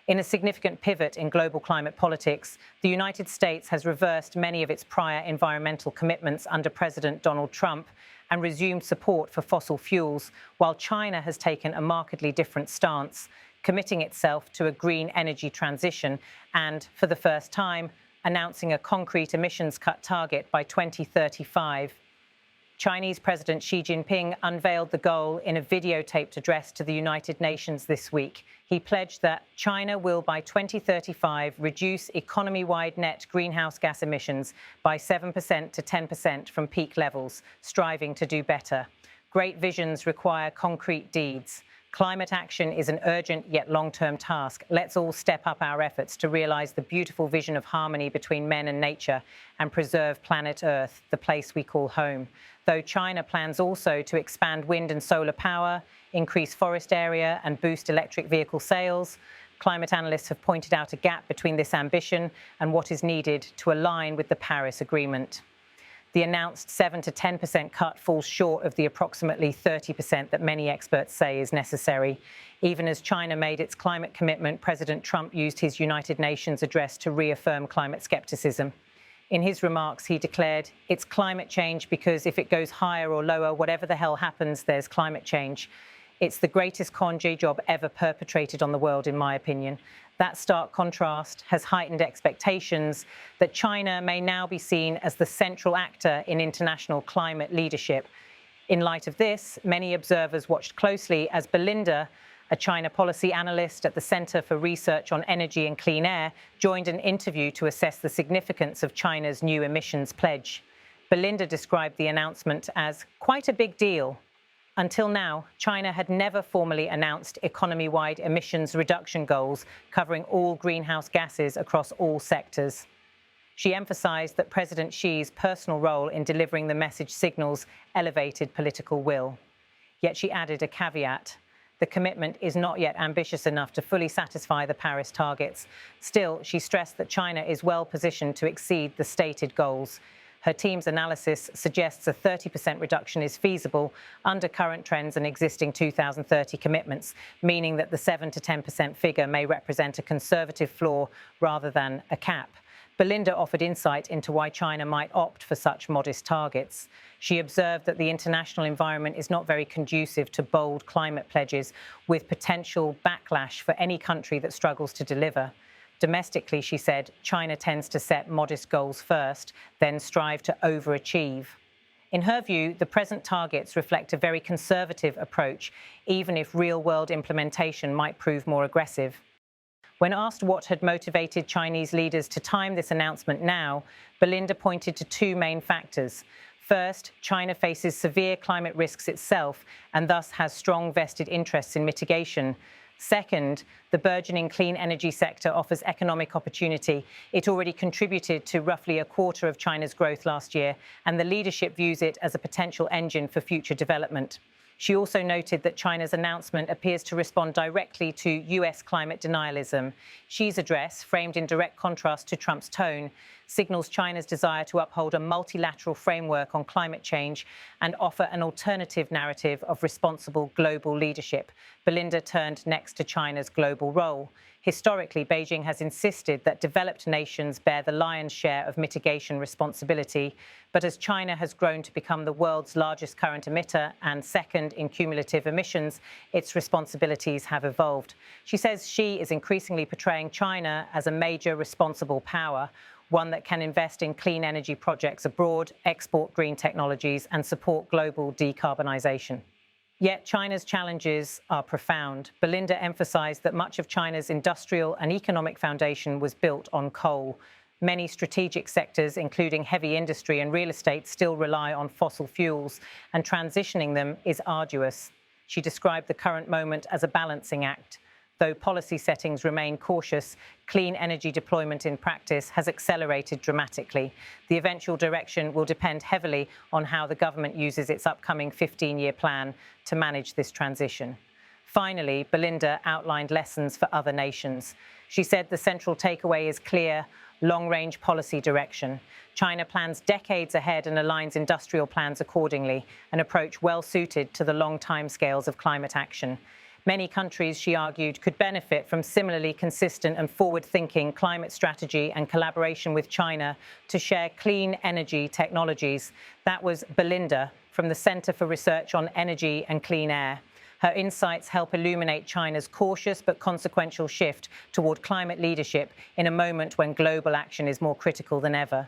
In a significant pivot in global climate politics, the United States has reversed many of its prior environmental commitments under President Donald Trump and resumed support for fossil fuels, while China has taken a markedly different stance, committing itself to a green energy transition and, for the first time, announcing a concrete emissions cut target by 2035. Chinese President Xi Jinping unveiled the goal in a videotaped address to the United Nations this week. He pledged that China will, by 2035, reduce economy-wide net greenhouse gas emissions by 7% to 10% from peak levels, striving to do better. Great visions require concrete deeds. Climate action is an urgent yet long-term task. Let's all step up our efforts to realize the beautiful vision of harmony between men and nature and preserve planet Earth, the place we call home. Though China plans also to expand wind and solar power, increase forest area and boost electric vehicle sales, climate analysts have pointed out a gap between this ambition and what is needed to align with the Paris Agreement. The announced 7 to 10% cut falls short of the approximately 30% that many experts say is necessary. Even as China made its climate commitment, President Trump used his United Nations address to reaffirm climate skepticism. In his remarks, he declared, "It's climate change because if it goes higher or lower, whatever the hell happens, there's climate change. It's the greatest congé job ever perpetrated on the world, in my opinion." That stark contrast has heightened expectations that China may now be seen as the central actor in international climate leadership. In light of this, many observers watched closely as Belinda, a China policy analyst at the Center for Research on Energy and Clean Air, joined an interview to assess the significance of China's new emissions pledge. Belinda described the announcement as quite a big deal. Until now, China had never formally announced economy-wide emissions reduction goals covering all greenhouse gases across all sectors. She emphasized that President Xi's personal role in delivering the message signals elevated political will. Yet she added a caveat. The commitment is not yet ambitious enough to fully satisfy the Paris targets. Still, she stressed that China is well positioned to exceed the stated goals. Her team's analysis suggests a 30% reduction is feasible under current trends and existing 2030 commitments, meaning that the 7 to 10% figure may represent a conservative floor rather than a cap. Belinda offered insight into why China might opt for such modest targets. She observed that the international environment is not very conducive to bold climate pledges, with potential backlash for any country that struggles to deliver. Domestically, she said, China tends to set modest goals first, then strive to overachieve. In her view, the present targets reflect a very conservative approach, even if real-world implementation might prove more aggressive. When asked what had motivated Chinese leaders to time this announcement now, Belinda pointed to two main factors. First, China faces severe climate risks itself and thus has strong vested interests in mitigation. Second, the burgeoning clean energy sector offers economic opportunity. It already contributed to roughly a quarter of China's growth last year, and the leadership views it as a potential engine for future development. She also noted that China's announcement appears to respond directly to US climate denialism. Xi's address, framed in direct contrast to Trump's tone, signals China's desire to uphold a multilateral framework on climate change and offer an alternative narrative of responsible global leadership. Belinda turned next to China's global role. Historically, Beijing has insisted that developed nations bear the lion's share of mitigation responsibility, but as China has grown to become the world's largest current emitter and second in cumulative emissions, its responsibilities have evolved. She says Xi is increasingly portraying China as a major responsible power, one that can invest in clean energy projects abroad, export green technologies, and support global decarbonization. Yet China's challenges are profound. Belinda emphasized that much of China's industrial and economic foundation was built on coal. Many strategic sectors, including heavy industry and real estate, still rely on fossil fuels, and transitioning them is arduous. She described the current moment as a balancing act. Though policy settings remain cautious, clean energy deployment in practice has accelerated dramatically. The eventual direction will depend heavily on how the government uses its upcoming 15-year plan to manage this transition. Finally, Belinda outlined lessons for other nations. She said the central takeaway is clear: long-range policy direction. China plans decades ahead and aligns industrial plans accordingly, an approach well suited to the long timescales of climate action. Many countries, she argued, could benefit from similarly consistent and forward-thinking climate strategy and collaboration with China to share clean energy technologies. That was Belinda from the Centre for Research on Energy and Clean Air. Her insights help illuminate China's cautious but consequential shift toward climate leadership in a moment when global action is more critical than ever.